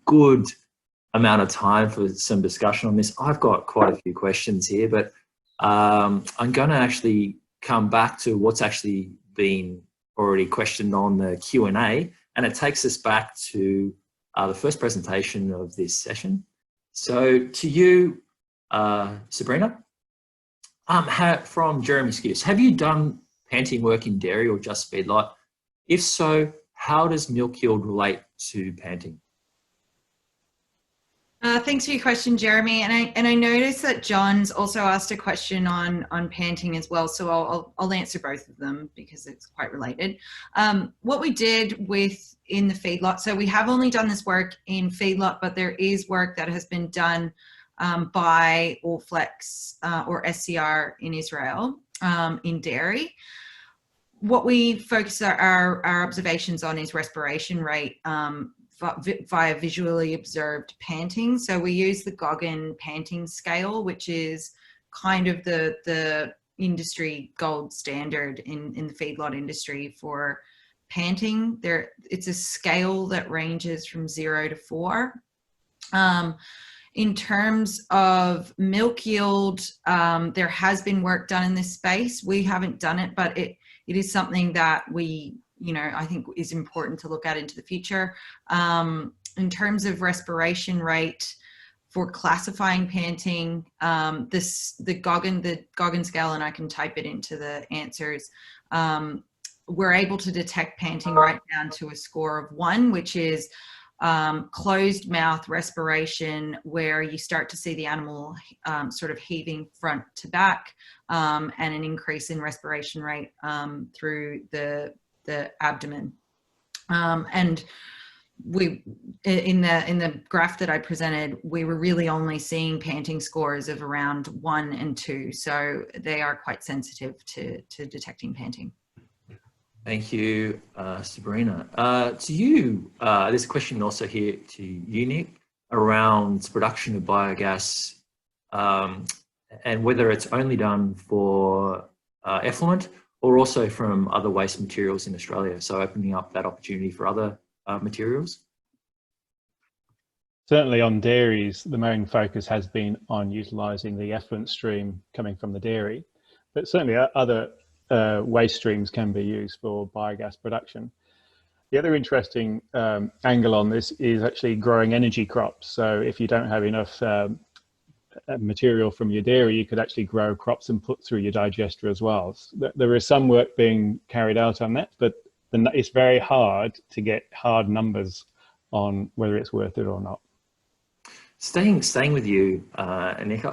good amount of time for some discussion on this. I've got quite a few questions here, but I'm going to actually come back to what's actually been already questioned on the Q&A, and it takes us back to the first presentation of this session. So to you, Sabrina, from Jeremy Skuse, have you done panting work in dairy or just feedlot? If so, how does milk yield relate to panting? Thanks for your question, Jeremy. And I noticed that John's also asked a question on panting as well. So I'll answer both of them because it's quite related. What we did in the feedlot, so we have only done this work in feedlot, but there is work that has been done by Allflex or SCR in Israel in dairy. What we focus our observations on is respiration rate via visually observed panting. So we use the Goggin panting scale, which is kind of the industry gold standard in the feedlot industry for panting. It's a scale that ranges from 0 to 4. In terms of milk yield, there has been work done in this space. We haven't done it, but it is something that I think is important to look at into the future. In terms of respiration rate for classifying panting, the Goggin scale, and I can type it into the answers, we're able to detect panting right down to a score of 1, which is closed mouth respiration, where you start to see the animal sort of heaving front to back, and an increase in respiration rate through the abdomen. And we in the graph that I presented, we were really only seeing panting scores of around 1 and 2, so they are quite sensitive to detecting panting. Thank you, Sabrina. To you, there's a question also here to you, Nick, around production of biogas and whether it's only done for effluent or also from other waste materials in Australia, so opening up that opportunity for other materials. Certainly on dairies, the main focus has been on utilising the effluent stream coming from the dairy, but certainly other waste streams can be used for biogas production. The other interesting angle on this is actually growing energy crops. So if you don't have enough material from your dairy, you could actually grow crops and put through your digester as well. So there is some work being carried out on that, but it's very hard to get hard numbers on whether it's worth it or not. Staying with you, Nick,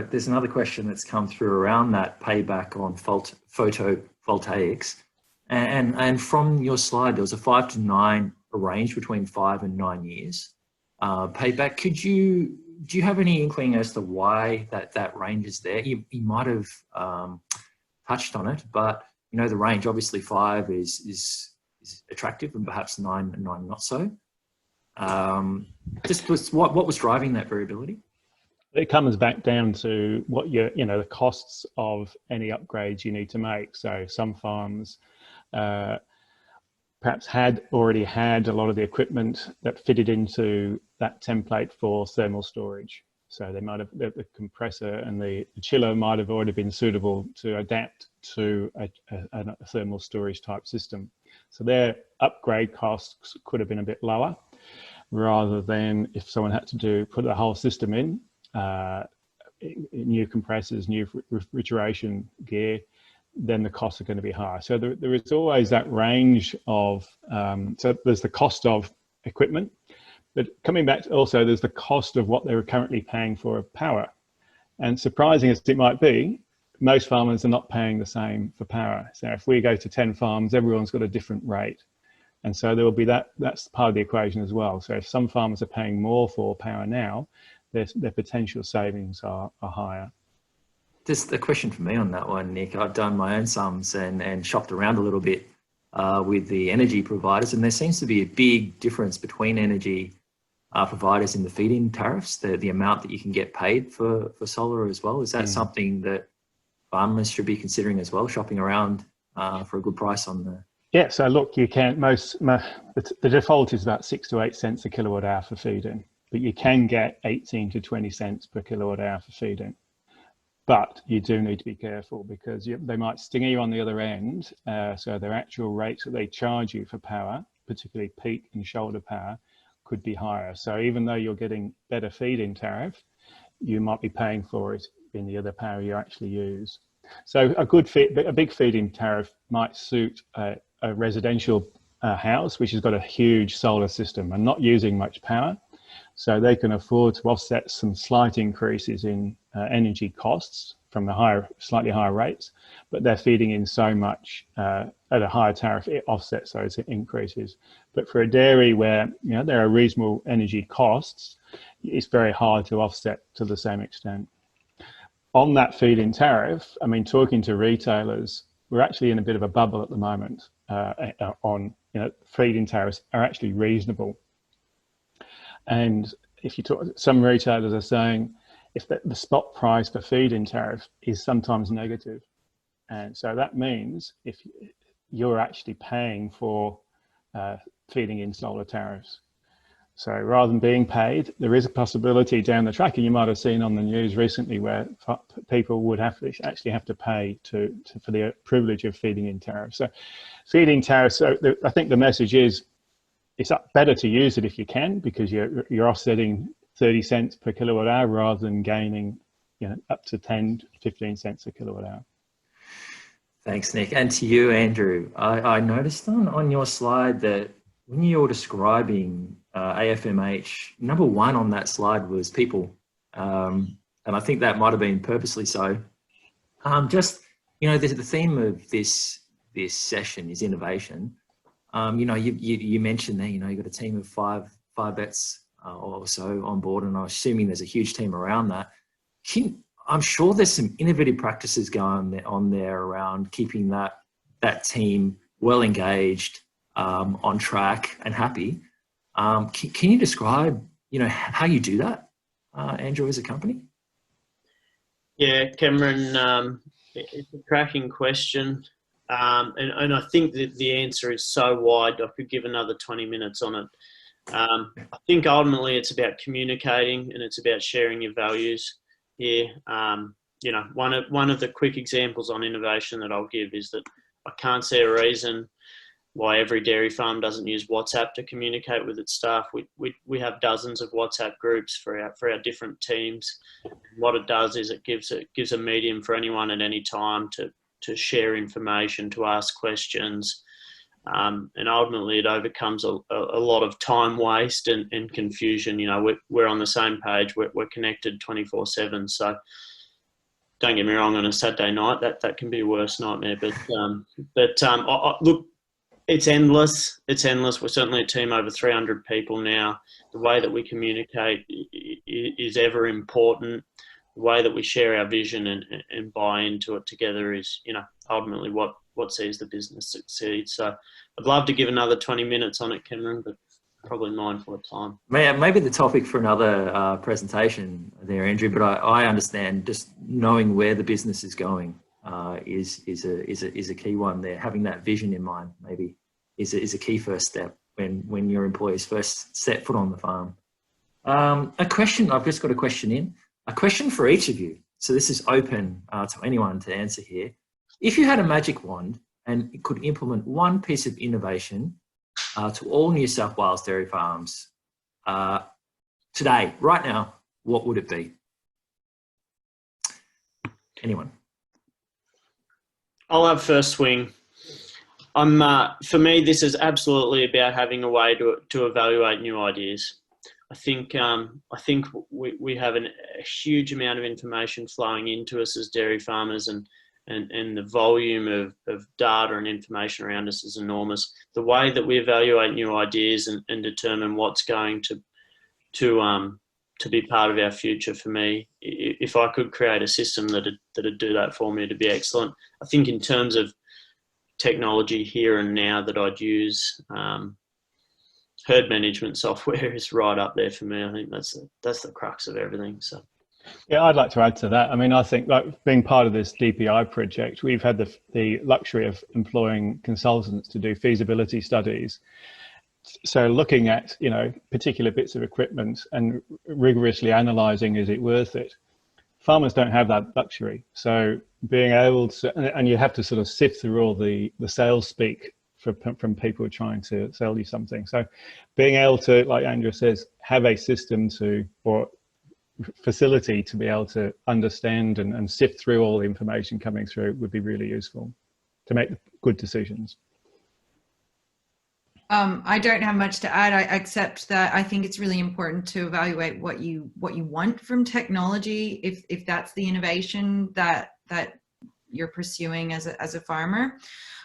there's another question that's come through around that payback on photovoltaics. And from your slide, there was a 5 to 9, a range between 5 and 9 years payback. Do you have any inkling as to why that range is there? You might have touched on it, but the range, obviously 5 is attractive and perhaps 9 not so. What was driving that variability? It comes back down to what the costs of any upgrades you need to make. So some farms perhaps already had a lot of the equipment that fitted into that template for thermal storage. So they might have the compressor and the chiller might have already been suitable to adapt to a thermal storage type system. So their upgrade costs could have been a bit lower, rather than if someone had to put the whole system in, new compressors, new refrigeration gear, then the costs are going to be higher. So there is always that range of, so there's the cost of equipment, but coming back to also there's the cost of what they were currently paying for power. And surprising as it might be, most farmers are not paying the same for power. So if we go to 10 farms, everyone's got a different rate. And so there will be that's part of the equation as well. So if some farmers are paying more for power now, their potential savings are higher. Just a question for me on that one, Nick. I've done my own sums and shopped around a little bit with the energy providers, and there seems to be a big difference between energy providers in the feed-in tariffs, the amount that you can get paid for solar as well. Is that something that farmers should be considering as well, shopping around for a good price on the Yeah, so look, you can the default is about 6 to 8 cents a kilowatt hour for feed-in, but you can get 18 to 20 cents per kilowatt hour for feed-in. But you do need to be careful because they might sting you on the other end. So their actual rates that they charge you for power, particularly peak and shoulder power, could be higher. So even though you're getting better feed-in tariff, you might be paying for it in the other power you actually use. So a big feed-in tariff might suit a residential house which has got a huge solar system and not using much power. So they can afford to offset some slight increases in energy costs from the slightly higher rates, but they're feeding in so much at a higher tariff, it offsets those increases. But for a dairy where there are reasonable energy costs, it's very hard to offset to the same extent. On that feed-in tariff, I mean, talking to retailers, we're actually in a bit of a bubble at the moment on, feed-in tariffs are actually reasonable. And if you talk, some retailers are saying if the spot price for feed-in tariff is sometimes negative. And so that means if you're actually paying for feeding in solar tariffs. So rather than being paid, there is a possibility down the track, and you might have seen on the news recently where people would actually have to pay for the privilege of feeding in tariffs. So feeding tariffs, so I think the message is it's better to use it if you can, because you're offsetting 30 cents per kilowatt hour rather than gaining up to 10, 15 cents a kilowatt hour. Thanks, Nick. And to you, Andrew, I noticed on your slide that when you were describing AFMH, number one on that slide was people. And I think that might have been purposely so. The theme of this session is innovation. You mentioned there, you've got a team of five vets or so on board, and I'm assuming there's a huge team around that. I'm sure there's some innovative practices going on there around keeping that team well engaged, on track and happy. Can you describe, how you do that, Andrew, as a company? Yeah, Cameron, it's a cracking question. And I think that the answer is so wide, I could give another 20 minutes on it. I think ultimately it's about communicating and it's about sharing your values here. One of the quick examples on innovation that I'll give is that I can't see a reason why every dairy farm doesn't use WhatsApp to communicate with its staff. We have dozens of WhatsApp groups for our different teams. What it does is it gives a medium for anyone at any time to share information, to ask questions, and ultimately it overcomes a lot of time waste and confusion. We're on the same page. We're connected 24/7. So don't get me wrong, on a Saturday night that can be a worse nightmare. But look, it's endless. It's endless. We're certainly a team over 300 people now. The way that we communicate is ever important. The way that we share our vision and buy into it together is, ultimately what sees the business succeed. So I'd love to give another 20 minutes on it, Cameron, but probably mindful of time. Maybe the topic for another presentation there, Andrew, but I understand just knowing where the business is going is a key one there. Having that vision in mind maybe is a key first step when your employees first set foot on the farm. I've just got a question in. A question for each of you. So this is open to anyone to answer here. If you had a magic wand and it could implement one piece of innovation to all New South Wales dairy farms today, right now, what would it be? Anyone? I'll have first swing. For me, this is absolutely about having a way to evaluate new ideas. I think we have a huge amount of information flowing into us as dairy farmers, and the volume of data and information around us is enormous. The way that we evaluate new ideas and determine what's going to be part of our future, for me, if I could create a system that'd do that for me, it'd be excellent. I think in terms of technology here and now that I'd use, herd management software is right up there for me. I think that's the crux of everything. So Yeah, I'd like to add to that. I mean, I think like being part of this DPI project, we've had the luxury of employing consultants to do feasibility studies. So looking at, you know, particular bits of equipment and rigorously analysing, is it worth it? Farmers don't have that luxury. So being able to, and you have to sort of sift through all the sales speak from people trying to sell you something. So being able to, like Andrew says, have a system to, or facility to be able to understand and sift through all the information coming through would be really useful to make good decisions. I don't have much to add, except that I think it's really important to evaluate what you want from technology, if that's the innovation that you're pursuing as a farmer.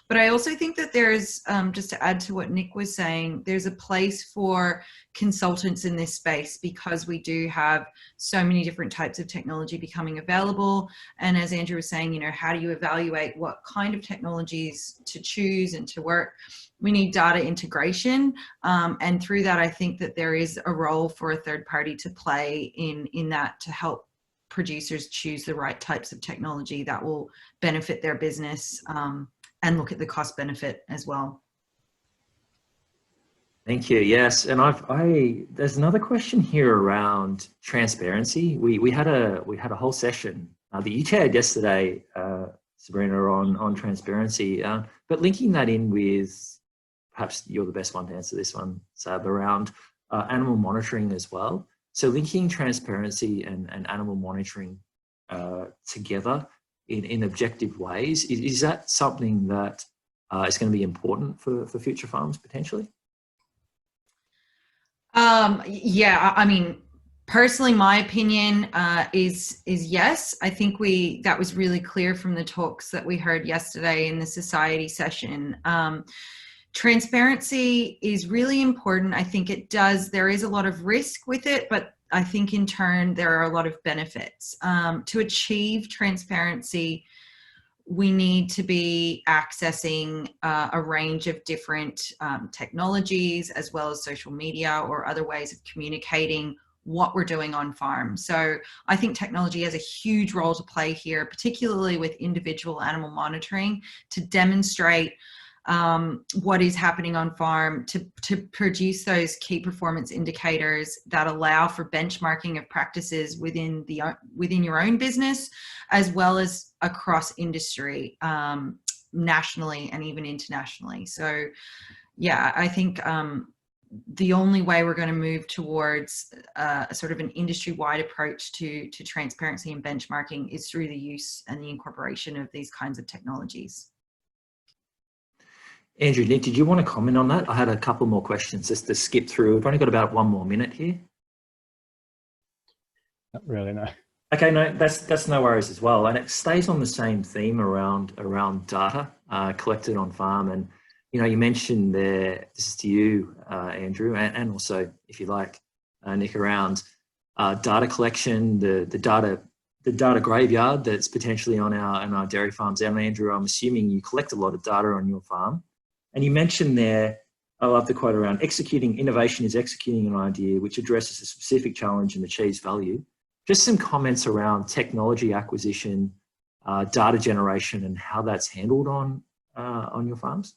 But I also think that there's, just to add to what Nick was saying, there's a place for consultants in this space, because we do have so many different types of technology becoming available. And as Andrew was saying, you know, how do you evaluate what kind of technologies to choose and to work? We need data integration. And through that, I think that there is a role for a third party to play in that, to help producers choose the right types of technology that will benefit their business, and look at the cost benefit as well. Thank you. Yes, and there's another question here around transparency. We had a whole session that you chaired yesterday, Sabrina, on transparency, but linking that in with, perhaps you're the best one to answer this one, Sab, around animal monitoring as well. So linking transparency and animal monitoring together in objective ways, is that something that is going to be important for future farms potentially? Yeah, I mean, personally, my opinion is yes. I think that was really clear from the talks that we heard yesterday in the society session. Transparency is really important. I think there is a lot of risk with it, but I think in turn there are a lot of benefits. To achieve transparency, we need to be accessing a range of different technologies, as well as social media or other ways of communicating what we're doing on farm. So I think technology has a huge role to play here, particularly with individual animal monitoring, to demonstrate what is happening on farm, to produce those key performance indicators that allow for benchmarking of practices within your own business, as well as across industry, nationally and even internationally. So yeah, I think the only way we're going to move towards a sort of an industry-wide approach to transparency and benchmarking is through the use and the incorporation of these kinds of technologies. Andrew, Nick, did you want to comment on that? I had a couple more questions just to skip through. We've only got about 1 more minute here. Not really, no. Okay, no, that's no worries as well. And it stays on the same theme around data collected on farm. And, you know, you mentioned there, this is to you, Andrew, and also, if you like, Nick, around data collection, the data graveyard that's potentially on our dairy farms. And Andrew, I'm assuming you collect a lot of data on your farm. And you mentioned there, I love the quote around innovation is executing an idea which addresses a specific challenge and achieves value. Just some comments around technology acquisition, data generation, and how that's handled on your farms.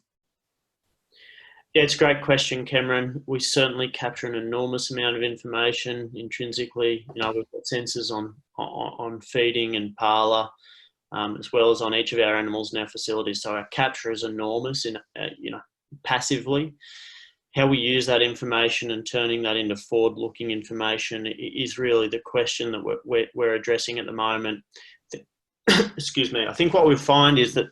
Yeah, it's a great question, Cameron. We certainly capture an enormous amount of information intrinsically. You know, we've got sensors on feeding and parlour, as well as on each of our animals in our facilities. So our capture is enormous in, you know, passively. How we use that information and turning that into forward-looking information is really the question that we're addressing at the moment. Excuse me. I think what we find is that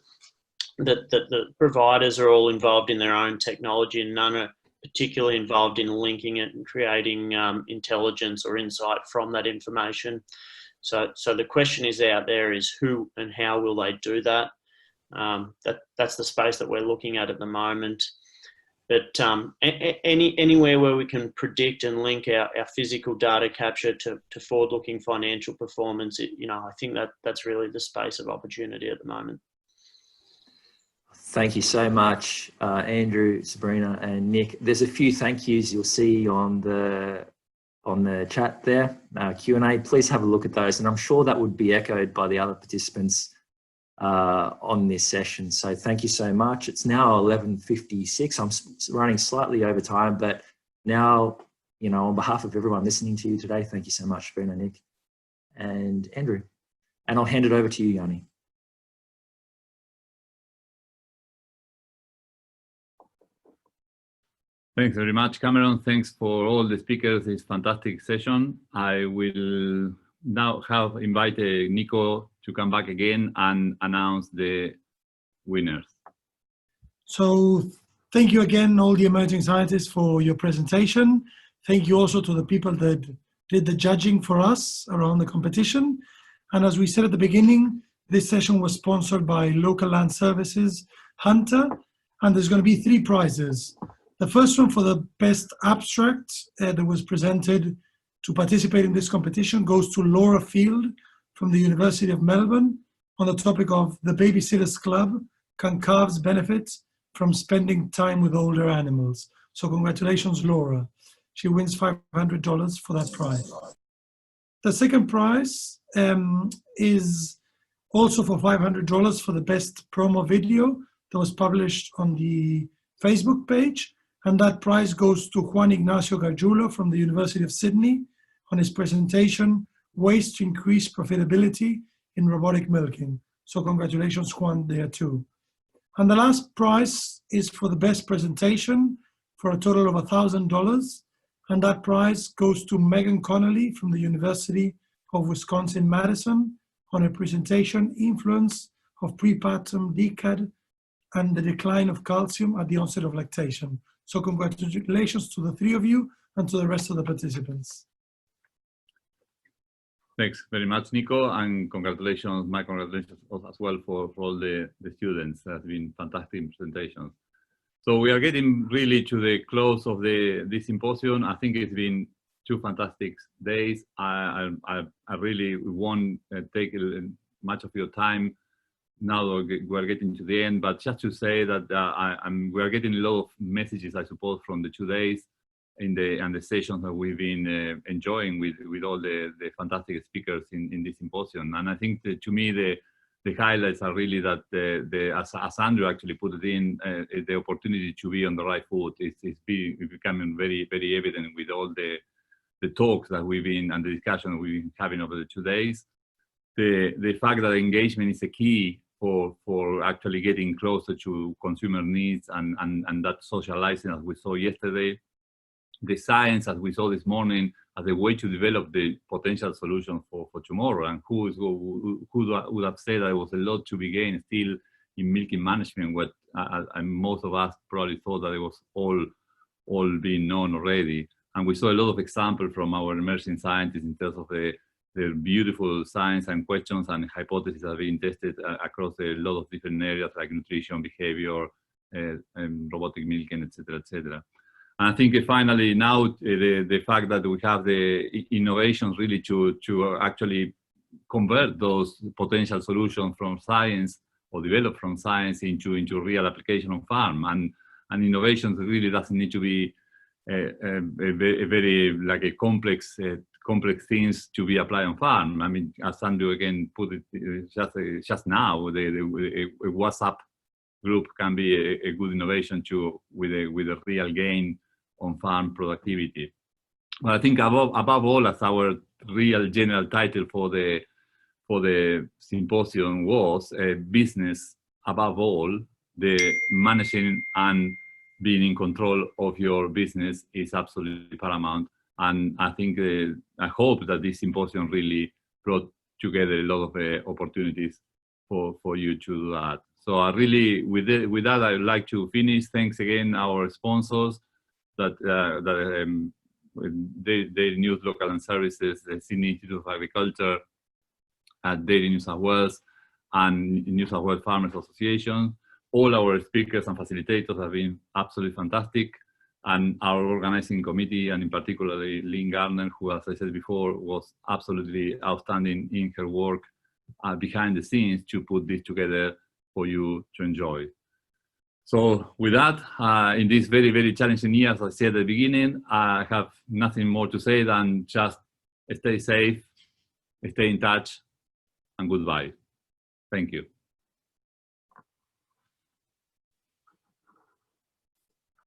the providers are all involved in their own technology, and none are particularly involved in linking it and creating intelligence or insight from that information. So the question is out there is who and how will they do that? That's the space that we're looking at the moment. But anywhere where we can predict and link our physical data capture to forward-looking financial performance, you know, I think that's really the space of opportunity at the moment. Thank you so much, Andrew, Sabrina, and Nick. There's a few thank yous you'll see on the on the chat there, Q&A. Please have a look at those, and I'm sure that would be echoed by the other participants on this session. So thank you so much. It's now 11:56. I'm running slightly over time, but now, you know, on behalf of everyone listening to you today, thank you so much, Sabrina, Nick, and Andrew. And I'll hand it over to you, Yanni. Thanks very much, Cameron. Thanks for all the speakers. It's a fantastic session. I will now have invited Nico to come back again and announce the winners. So thank you again, all the emerging scientists, for your presentation. Thank you also to the people that did the judging for us around the competition. And as we said at the beginning, this session was sponsored by Local Land Services, Hunter, and there's going to be 3 prizes. The first one for the best abstract that was presented to participate in this competition goes to Laura Field from the University of Melbourne on the topic of the Babysitters Club, can calves benefit from spending time with older animals. So congratulations, Laura. She wins $500 for that prize. The second prize is also for $500 for the best promo video that was published on the Facebook page. And that prize goes to Juan Ignacio Gargiulo from the University of Sydney on his presentation, Ways to Increase Profitability in Robotic Milking. So congratulations, Juan, there too. And the last prize is for the best presentation for a total of $1,000. And that prize goes to Megan Connolly from the University of Wisconsin-Madison on a presentation, Influence of Prepartum DCAD and the Decline of Calcium at the Onset of Lactation. So congratulations to the 3 of you and to the rest of the participants. Thanks very much, Nico, and congratulations, my congratulations as well for all the students. That's been fantastic presentations. So we are getting really to the close of this symposium. I think it's been 2 fantastic days. I really won't take much of your time now that we're getting to the end, but just to say that we are getting a lot of messages, I suppose, from the 2 days and the sessions that we've been enjoying with all the fantastic speakers in this symposium. And I think that, to me, the highlights are really that as Andrew actually put it in, the opportunity to be on the right foot is becoming very, very evident with all the talks that we've been and the discussion we've been having over the 2 days. The fact that engagement is a key for actually getting closer to consumer needs and that socializing as we saw yesterday. The science, as we saw this morning, as a way to develop the potential solution for tomorrow. And who would have said that there was a lot to be gained still in milking management, what most of us probably thought that it was all being known already. And we saw a lot of examples from our emerging scientists in terms of the beautiful science and questions and hypotheses that are being tested across a lot of different areas like nutrition, behavior, robotic milking, etc., etc. And I think finally now the fact that we have the innovations really to actually convert those potential solutions from science or develop from science into real application on farm. And innovations really doesn't need to be a very like a complex things to be applied on farm. I mean, as Andrew again put it just now, a WhatsApp group can be a good innovation with a real gain on farm productivity. But I think above all, as our real general title for the symposium was business above all, the managing and being in control of your business is absolutely paramount. And I think, I hope that this symposium really brought together a lot of opportunities for you to do that. So I really, with that, I would like to finish. Thanks again, our sponsors, Dairy News Local and Services, the Sydney Institute of Agriculture, Dairy New South Wales, and New South Wales Farmers Association. All our speakers and facilitators have been absolutely fantastic. And our organizing committee, and in particular Lynn Gardner, who, as I said before, was absolutely outstanding in her work behind the scenes to put this together for you to enjoy. So with that, in this very, very challenging year, as I said at the beginning, I have nothing more to say than just stay safe, stay in touch, and goodbye. Thank you.